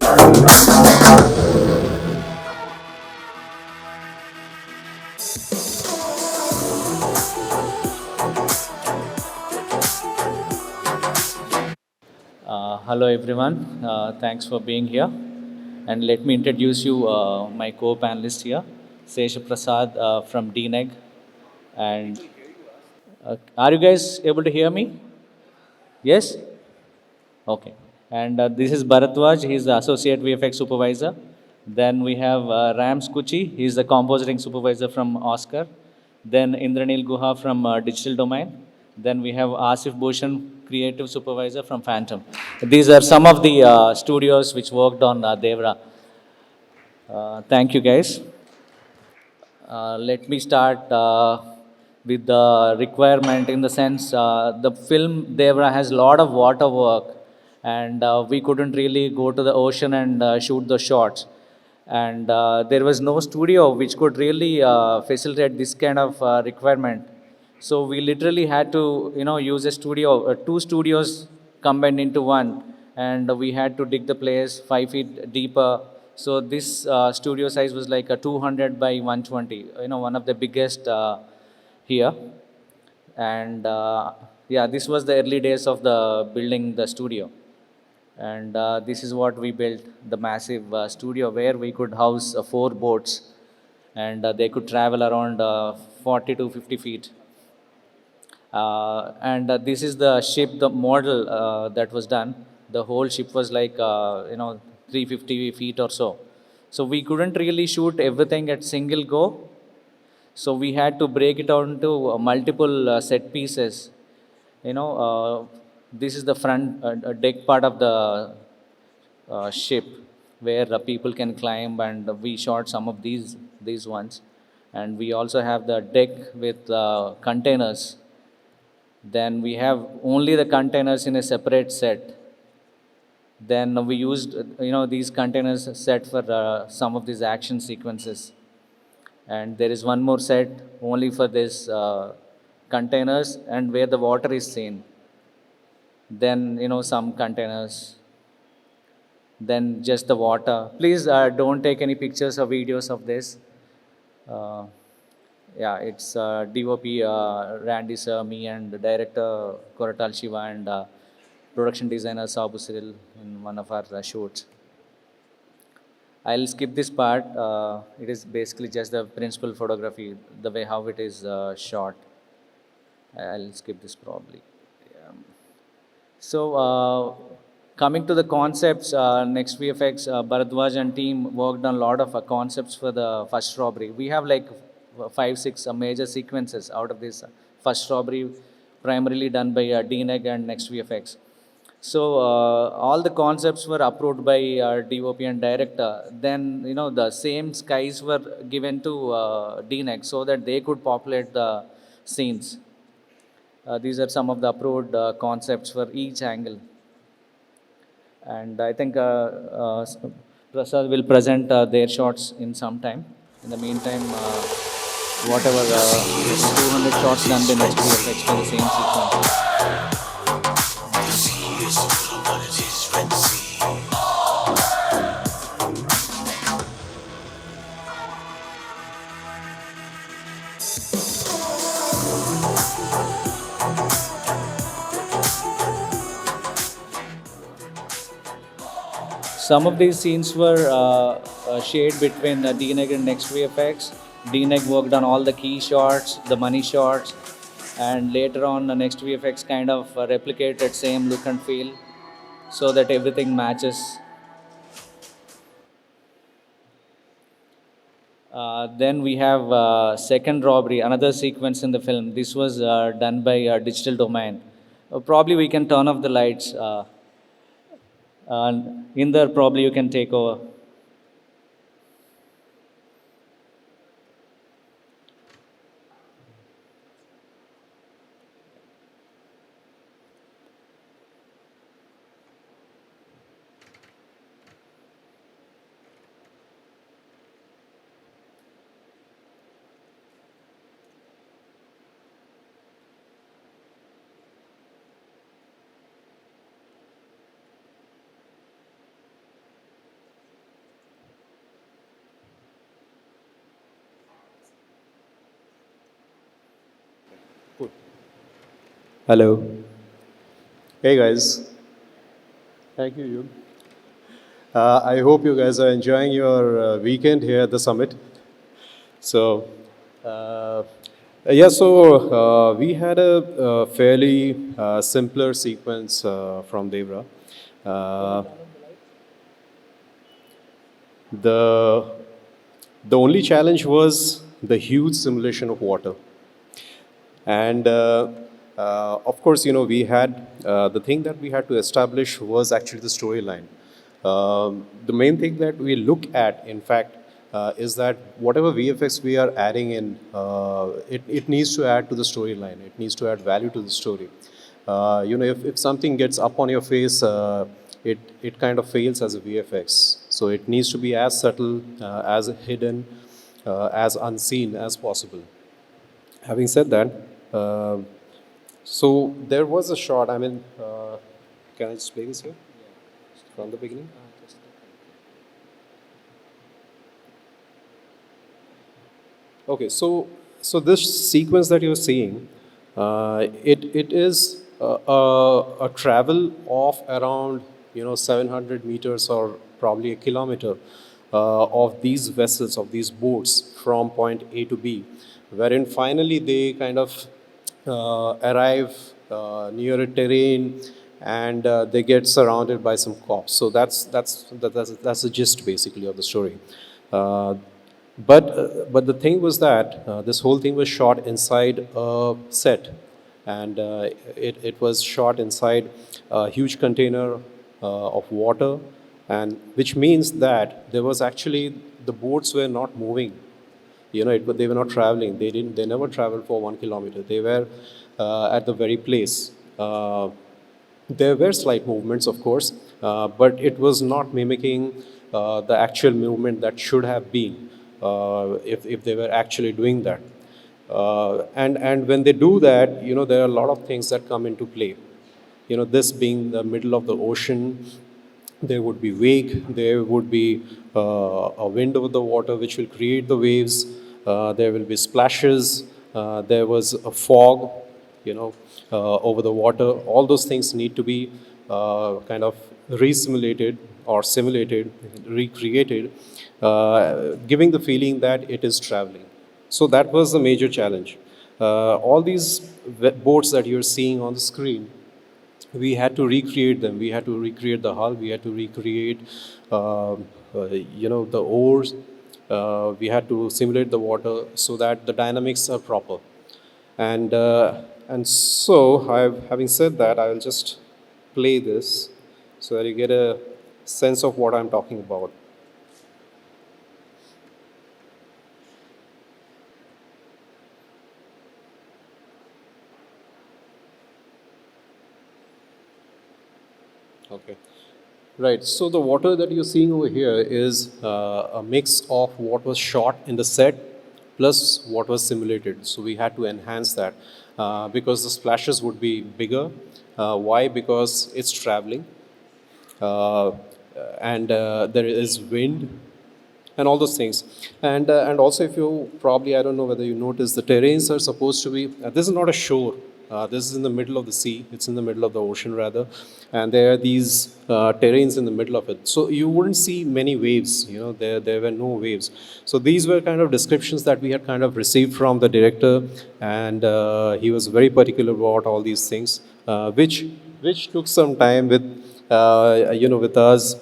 Hello everyone, thanks for being here. And let me introduce you my co-panelist here, Seshaprashad from DNEG. And are you guys able to hear me? Yes? Okay. And this is Bharadwaj, he's the Associate VFX Supervisor. Then we have Rams Kuchi, he's the Compositing Supervisor from Oscar. Then Indraneel Guha from Digital Domain. Then we have Asif Bhushan, Creative Supervisor from Phantom. These are some of the studios which worked on Devara. Thank you guys. Let me start with the requirement in the sense the film Devra has a lot of water work and we couldn't really go to the ocean and shoot the shots. And there was no studio which could really facilitate this kind of requirement. So we literally had to, use a studio, two studios combined into one, and we had to dig the place 5 feet deeper. So this studio size was like a 200 by 120. One of the biggest here. And yeah, this was the early days of the building the studio. And this is what we built, the massive studio where we could house four boats, and they could travel around 40 to 50 feet. And this is the ship, the model that was done. The whole ship was like, 350 feet or so. So we couldn't really shoot everything at single go. So we had to break it down to multiple set pieces. This is the front deck part of the ship where people can climb, and we shot some of these ones. And we also have the deck with containers. Then we have only the containers in a separate set. Then we used these containers set for some of these action sequences. And there is one more set only for this containers and where the water is seen. Then some containers, then just the water. Please don't take any pictures or videos of this. Uh, yeah, it's DOP Randy Sir, me, and the director Koratal Shiva, and production designer Sabu Cyril in one of our shoots. I'll skip this part. It is basically just the principal photography, the way how it is shot. I'll skip this probably. So, coming to the concepts, next VFX, Bharadwaj and team worked on a lot of concepts for the first robbery. We have like 5, 6 major sequences out of this first robbery, primarily done by DNEG and next VFX. So, all the concepts were approved by our DOP and director. Then, the same skies were given to DNEG so that they could populate the scenes. These are some of the approved concepts for each angle. And I think Prasad will present their shots in some time. In the meantime, whatever 200 shots done by next VFX for the same sequence. Some of these scenes were shared between DNEG and Next VFX. DNEG worked on all the key shots, the money shots, and later on, Next VFX kind of replicated same look and feel so that everything matches. Then we have second robbery, another sequence in the film. This was done by Digital Domain. Probably we can turn off the lights. In there, probably you can take over. Hello. Hey guys. Thank you, Yug. I hope you guys are enjoying your weekend here at the summit. So, uh, we had a fairly simpler sequence from Devara. Uh, the the only challenge was the huge simulation of water. And of course, we had the thing that we had to establish was actually the storyline. The main thing that we look at, in fact, is that whatever VFX we are adding in, it needs to add to the storyline. It needs to add value to the story. If something gets up on your face, it kind of fails as a VFX. So it needs to be as subtle, as hidden, as unseen as possible. Having said that, uh, so there was a shot. Can I just play this here from the beginning? Okay, so this sequence that you're seeing, it is a travel of around 700 meters or probably a kilometer of these vessels, of these boats from point A to B, wherein finally they kind of arrive near a terrain and they get surrounded by some cops. So that's the gist basically of the story. Uh, but the thing was that this whole thing was shot inside a set, and it was shot inside a huge container of water, and which means that there was actually the boats were not moving. They were not traveling. They never traveled for 1 kilometer. They were at the very place. There were slight movements, of course, but it was not mimicking the actual movement that should have been if they were actually doing that. And when they do that, there are a lot of things that come into play. This being the middle of the ocean, there would be wake, there would be a wind over the water which will create the waves, there will be splashes, there was a fog, over the water. All those things need to be kind of re-simulated or simulated, recreated, giving the feeling that it is traveling. So that was the major challenge. All these boats that you're seeing on the screen, we had to recreate them. We had to recreate the hull. We had to recreate, the oars. We had to simulate the water so that the dynamics are proper. Having said that, I will just play this so that you get a sense of what I'm talking about. Okay. Right. So the water that you're seeing over here is a mix of what was shot in the set plus what was simulated. So we had to enhance that because the splashes would be bigger. Why? Because it's traveling uh, and there is wind and all those things. And also, if you probably, I don't know whether you noticed, the terrains are supposed to be. This is not a shore. This is in the middle of the sea. It's in the middle of the ocean, rather, and there are these terrains in the middle of it. So you wouldn't see many waves. There were no waves. So these were kind of descriptions that we had kind of received from the director, and he was very particular about all these things, which took some time with us.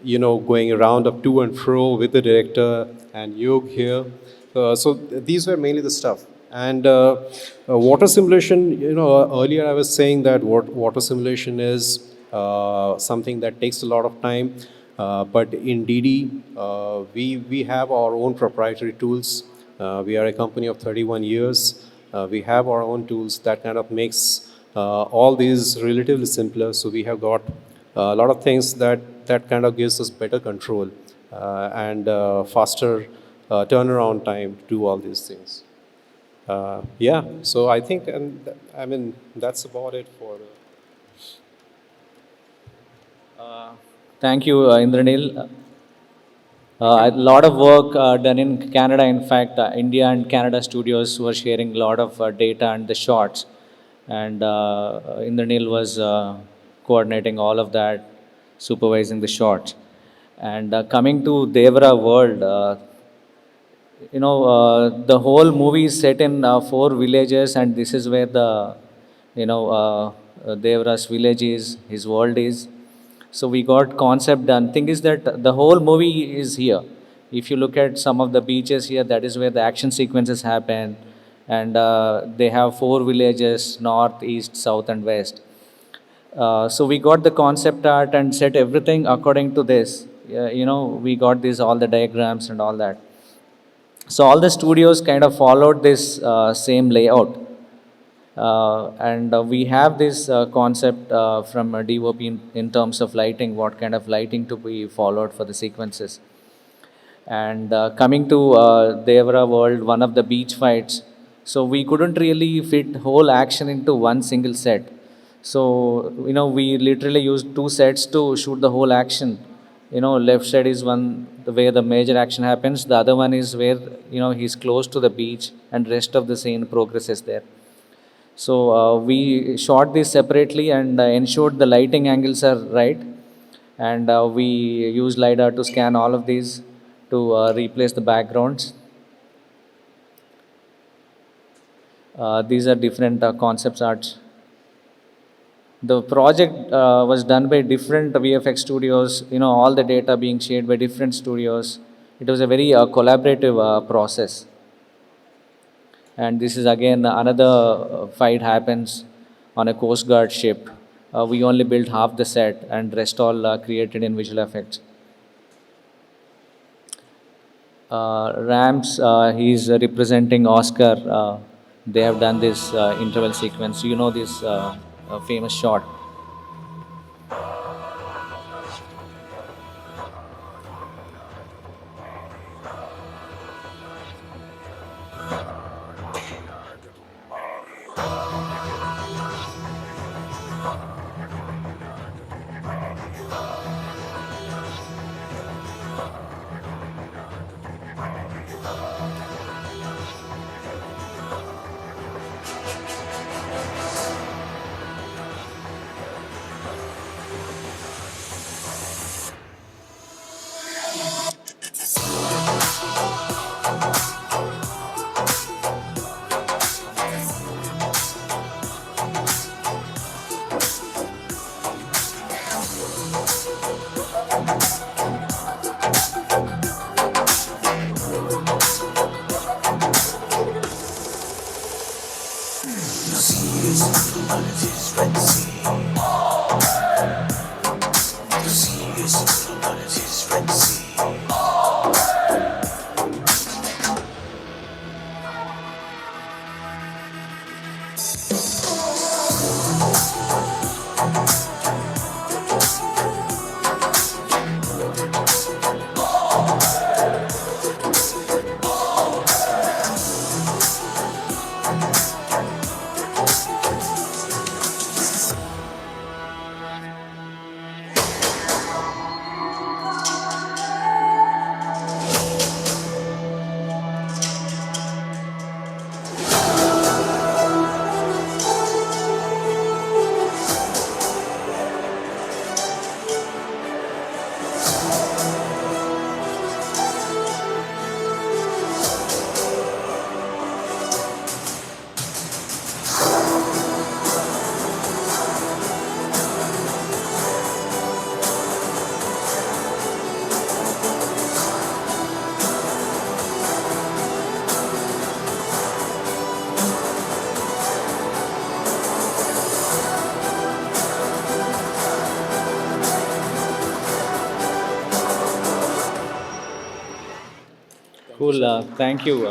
Going around up to and fro with the director and Yog here. So these were mainly the stuff. And water simulation, earlier I was saying that water simulation is something that takes a lot of time. But in DD, we have our own proprietary tools. We are a company of 31 years. We have our own tools that kind of makes all these relatively simpler. So we have got a lot of things that kind of gives us better control and faster turnaround time to do all these things. Yeah, so I think, and I mean, that's about it for. Thank you, Indraneel. A lot of work done in Canada. In fact, India and Canada studios were sharing a lot of data and the shots. and Indraneel was coordinating all of that, supervising the shots. And coming to Devara world, the whole movie is set in four villages, and this is where the, Devara's village is, his world is. So we got concept done. Thing is that the whole movie is here. If you look at some of the beaches here, that is where the action sequences happen, and they have four villages: north, east, south, and west. So we got the concept art and set everything according to this. We got these all the diagrams and all that. So all the studios kind of followed this same layout. And we have this concept from a DOP in terms of lighting, what kind of lighting to be followed for the sequences. And coming to Devara world, one of the beach fights, so we couldn't really fit whole action into one single set. So we literally used two sets to shoot the whole action. Left side is one the where the major action happens. The other one is where he's close to the beach, and rest of the scene progresses there. So we shot this separately and ensured the lighting angles are right. And we use LiDAR to scan all of these to replace the backgrounds. These are different concepts arts. The project was done by different VFX studios, all the data being shared by different studios. It was a very collaborative process. And this is again another fight happens on a Coast Guard ship. We only built half the set and rest all created in visual effects. Rams, he's representing Oscar. They have done this interval sequence. This famous shot. Cool. Thank you.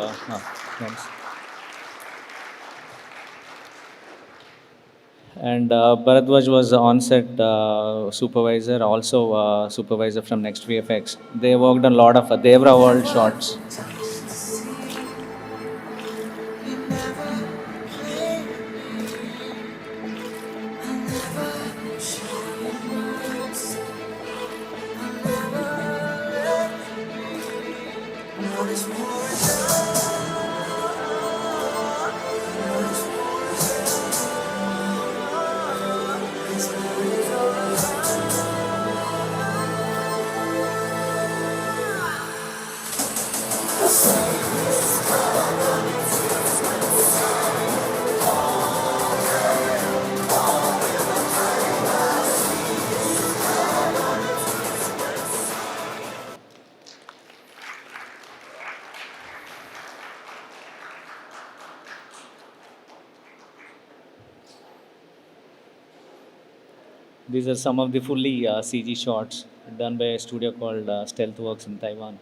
Thanks. And Bharadwaj was on-set supervisor, also supervisor from Next VFX. They worked on a lot of Devara world shots. These are some of the fully CG shots done by a studio called Stealthworks in Taiwan.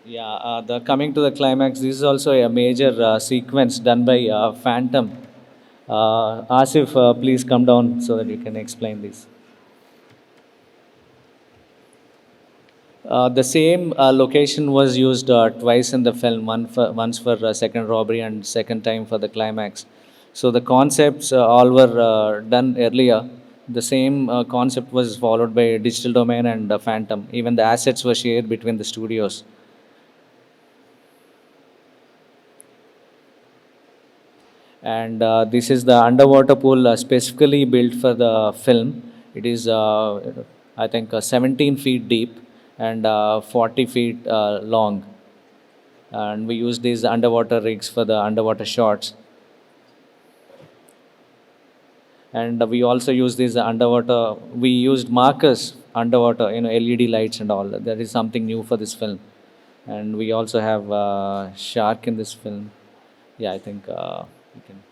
Yeah, the coming to the climax. This is also a major sequence done by Phantom. Asif, please come down so that you can explain this. The same location was used twice in the film, once for second robbery and second time for the climax. So the concepts all were done earlier. The same concept was followed by Digital Domain and Phantom. Even the assets were shared between the studios. And this is the underwater pool specifically built for the film. It is, I think, 17 feet deep and 40 feet long. And we use these underwater rigs for the underwater shots. And we also use these underwater. We used markers underwater, LED lights and all. That is something new for this film. And we also have shark in this film. Yeah, I think we can.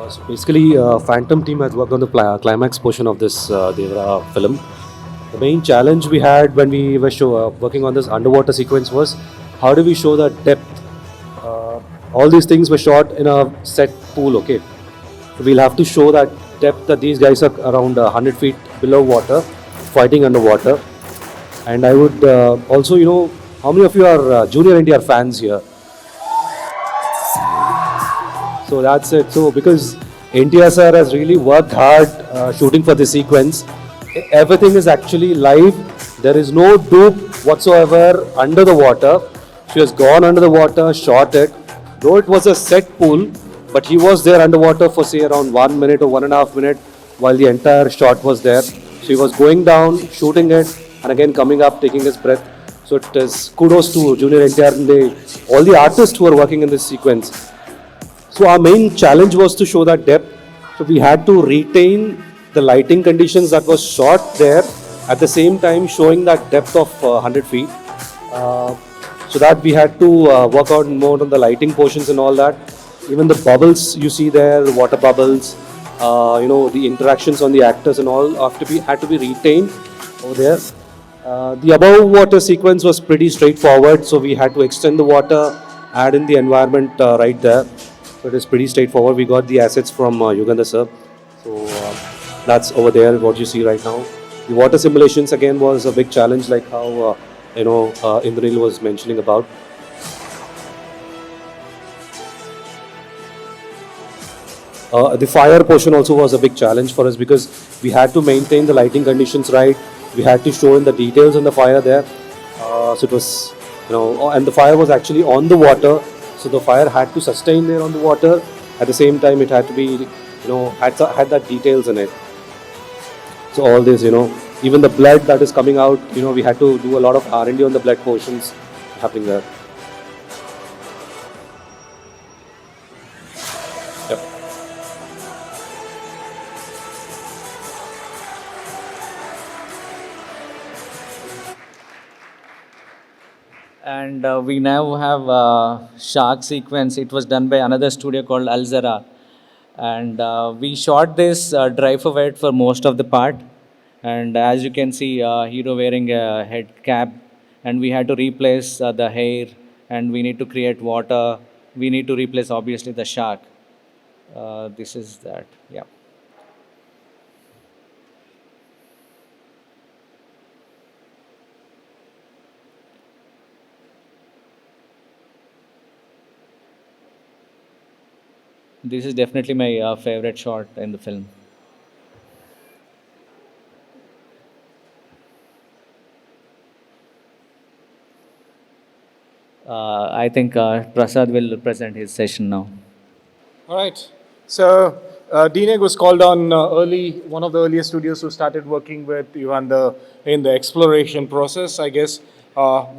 So basically, Phantom team has worked on the climax portion of this Devara film. The main challenge we had when we were working on this underwater sequence was how do we show the depth. All these things were shot in a set pool, okay? So we'll have to show that depth that these guys are around 100 feet below water, fighting underwater. And I would also, how many of you are Junior NTR fans here? So that's it. So because NTR sir has really worked hard shooting for this sequence, everything is actually live. There is no dupe whatsoever under the water. She has gone under the water, shot it. Though it was a set pool, but he was there underwater for say around 1 minute or 1.5 minutes while the entire shot was there. So he was going down, shooting it, and again coming up, taking his breath. So it is kudos to Junior NTR and all the artists who are working in this sequence. So our main challenge was to show that depth. So we had to retain the lighting conditions that was shot there, at the same time showing that depth of 100 feet. So that we had to work out more on the lighting portions and all that. Even the bubbles you see there, the water bubbles, the interactions on the actors and all had to be retained over there. The above water sequence was pretty straightforward, so we had to extend the water, add in the environment right there. So it is pretty straightforward. We got the assets from Yugandhar sir. So that's over there, what you see right now. The water simulations again was a big challenge, like how Indraneel was mentioning about. The fire portion also was a big challenge for us because we had to maintain the lighting conditions right. We had to show in the details on the fire there. So it was, and the fire was actually on the water. So the fire had to sustain there on the water. At the same time, it had to be, had that details in it. So all this, even the blood that is coming out, we had to do a lot of R&D on the blood portions happening there. Yep. And we now have a shark sequence. It was done by another studio called Alzara. And we shot this dry for wet for most of the part. And as you can see, hero wearing a head cap. And we had to replace the hair. And we need to create water. We need to replace, obviously, the shark. This is that, yeah. This is definitely my favorite shot in the film. I think Prasad will present his session now. All right. So DNEG was called on one of the earliest studios who started working with Yugandhar in the exploration process. I guess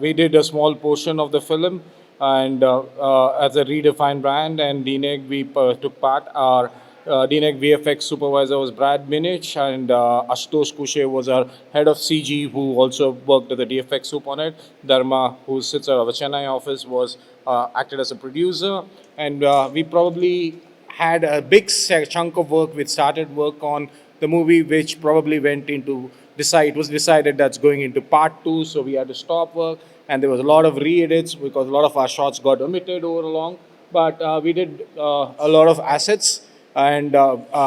we did a small portion of the film, and as a redefined brand, and DNEG, we took part. Our DNEG VFX supervisor was Brad Minich, and Ashutosh Kushe was our head of CG, who also worked at the DFX Soup on it. Dharma, who sits out of the Chennai office, was acted as a producer, and we probably had a big chunk of work. We started work on the movie, which probably went into decide. It was decided that's going into part two, so we had to stop work, and there was a lot of re-edits because a lot of our shots got omitted over along. But we did a lot of assets, and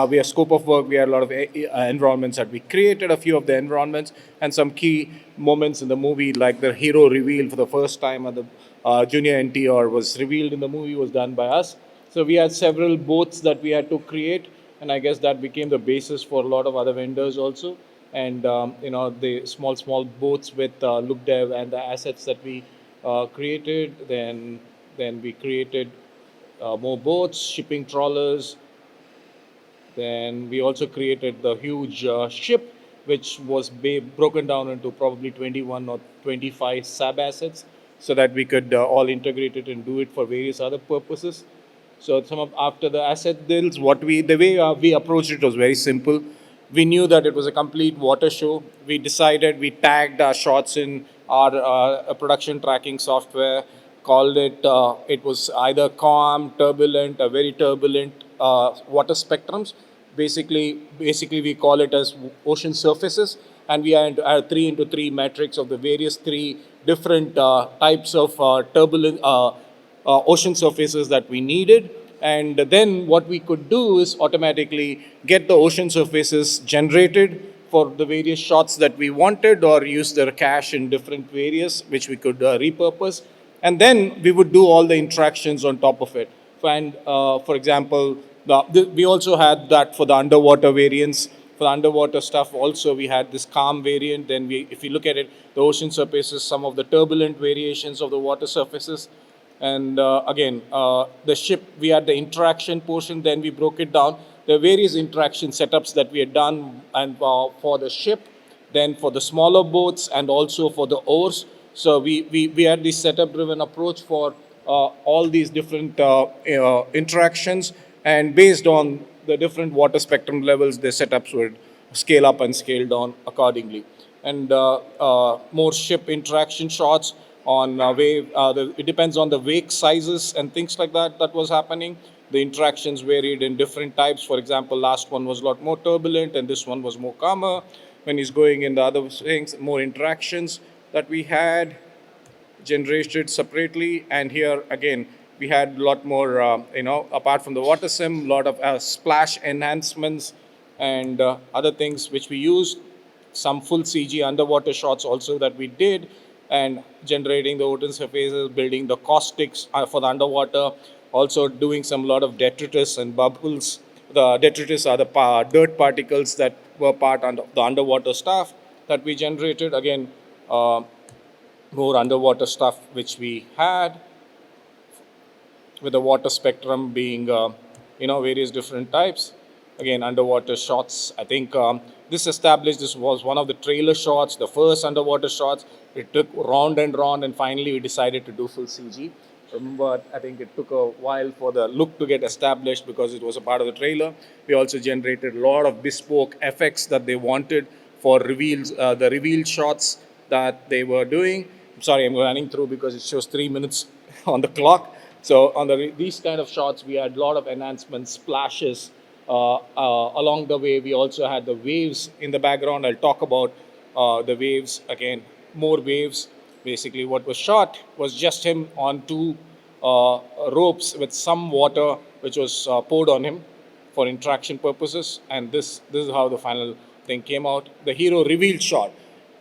we had scope of work. We had a lot of environments that we created. A few of the environments and some key moments in the movie, like the hero reveal for the first time, and the junior NTR was revealed in the movie, was done by us. So we had several boats that we had to create, and I guess that became the basis for a lot of other vendors also. And the small boats with look dev and the assets that we created. Then we created more boats, shipping trawlers. Then we also created the huge ship, which was broken down into probably 21 or 25 sub assets, so that we could all integrate it and do it for various other purposes. So after the asset deals, the way we approached it was very simple. We knew that it was a complete water show. We tagged our shots in our production tracking software, called it, it was either calm, turbulent, or very turbulent water spectrums. Basically, we call it as ocean surfaces, and we had a 3 into 3 matrix of the various three different types of turbulent ocean surfaces that we needed. And then what we could do is automatically get the ocean surfaces generated for the various shots that we wanted, or use their cache in different various, which we could repurpose. And then we would do all the interactions on top of it. And for example, we also had that for the underwater variants. For the underwater stuff also, we had this calm variant. Then if you look at it, the ocean surfaces, some of the turbulent variations of the water surfaces. And again, the ship, we had the interaction portion, then we broke it down. The various interaction setups that we had done, and for the ship, then for the smaller boats, and also for the oars. So we had this setup-driven approach for all these different interactions, and based on the different water spectrum levels, the setups would scale up and scale down accordingly. And more ship interaction shots on wave. It depends on the wake sizes and things like that that was happening. The interactions varied in different types. For example, last one was a lot more turbulent, and this one was more calmer. When he's going in the other things, more interactions that we had generated separately. And here again, we had a lot more, apart from the water sim, a lot of splash enhancements and other things which we used. Some full CG underwater shots also that we did, and generating the ocean surfaces, building the caustics for the underwater, also doing some lot of detritus and bubbles. The detritus are the dirt particles that were part of the underwater stuff that we generated. Again, more underwater stuff which we had, with the water spectrum being, various different types. Again, underwater shots. I think this was one of the trailer shots, the first underwater shots. It took round and round, and finally we decided to do full CG. Remember, I think it took a while for the look to get established because it was a part of the trailer. We also generated a lot of bespoke effects that they wanted for reveals, the reveal shots that they were doing. I'm sorry, I'm running through because it shows 3 minutes on the clock. So on these kind of shots, we had a lot of enhancements, splashes. Along the way, we also had the waves in the background. I'll talk about the waves again, more waves. Basically, what was shot was just him on two ropes with some water which was poured on him for interaction purposes. And this is how the final thing came out. The hero reveal shot.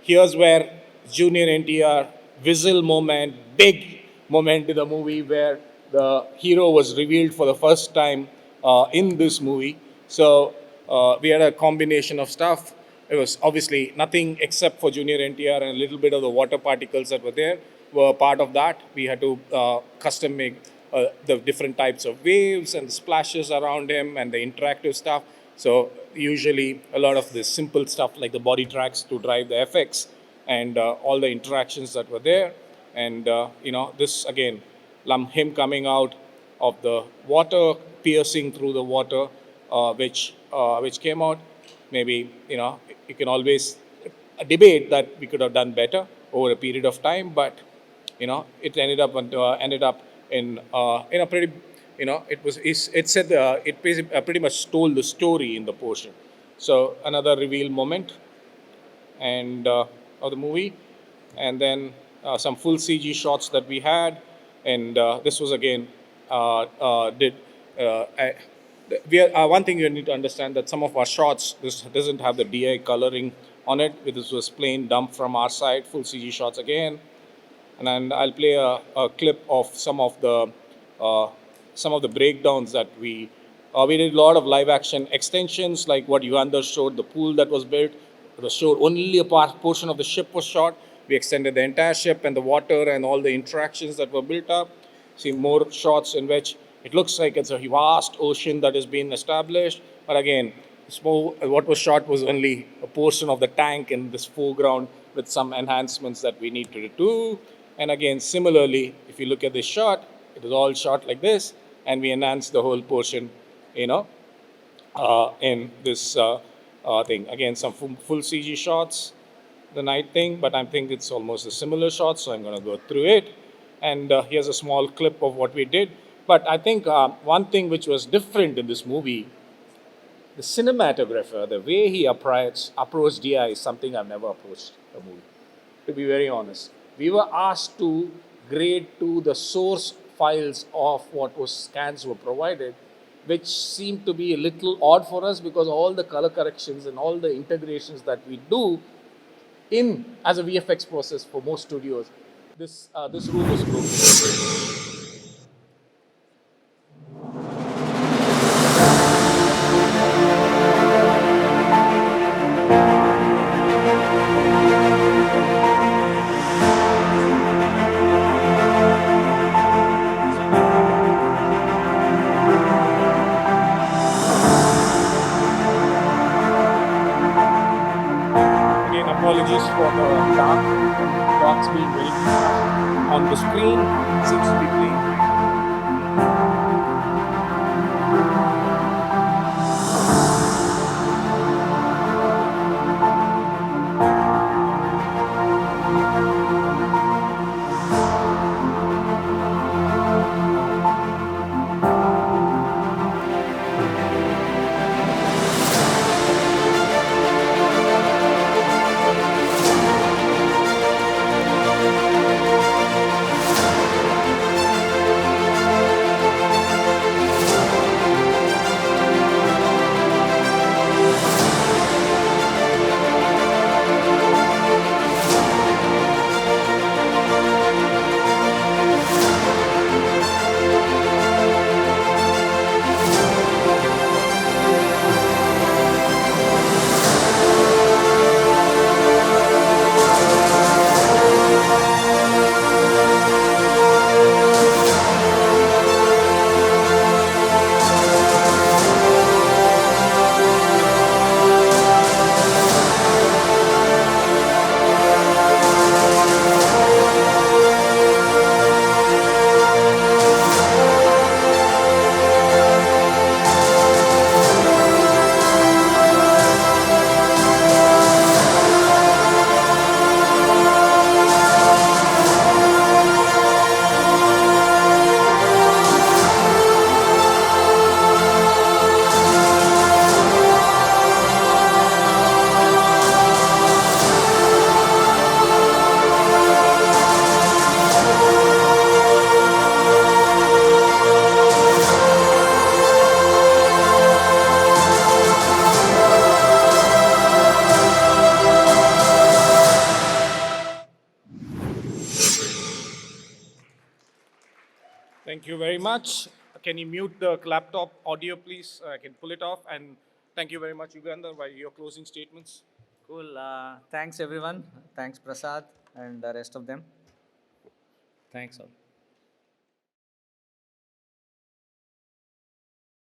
Here's where Junior NTR, whistle moment, big moment in the movie where the hero was revealed for the first time in this movie. So we had a combination of stuff. It was obviously nothing except for Junior NTR, and a little bit of the water particles that were there were part of that. We had to custom make the different types of waves and the splashes around him and the interactive stuff. So usually a lot of the simple stuff like the body tracks to drive the effects, and all the interactions that were there. And, this again, him coming out of the water, piercing through the water, which came out. Maybe, you can always debate that we could have done better over a period of time, but it ended up in a pretty, it said pretty much told the story in the portion. So another reveal moment and of the movie, and then some full CG shots that we had, and this was again did. I, we are, one thing you need to understand that some of our shots this doesn't have the DI coloring on it. This was plain dump from our side, full CG shots again, and then I'll play a clip of uh, some of the breakdowns that we did a lot of live action extensions, like what Yugandhar showed, the pool that was built. It was showed only a portion of the ship was shot. We extended the entire ship and the water and all the interactions that were built up. See more shots in which it looks like it's a vast ocean that has been established. But again, what was shot was only a portion of the tank in this foreground with some enhancements that we need to do. And again, similarly, if you look at this shot, it is all shot like this, and we enhance the whole portion, you know, in this thing. Again, some full CG shots, the night thing, but I think it's almost a similar shot, so I'm going to go through it. And here's a small clip of what we did. But I think one thing which was different in this movie, the cinematographer, the way he approached DI is something I've never approached a movie, to be very honest. We were asked to grade to the source files of what was scans were provided, which seemed to be a little odd for us because all the color corrections and all the integrations that we do in as a VFX process for most studios, this rule was broken. Again, apologies for the dots being very on the screen. Seems to be playing. Thank you very much. Can you mute the laptop audio, please? I can pull it off. And thank you very much, Yugandhar, by your closing statements. Cool. Thanks, everyone. Thanks, Prasad, and the rest of them. Thanks all.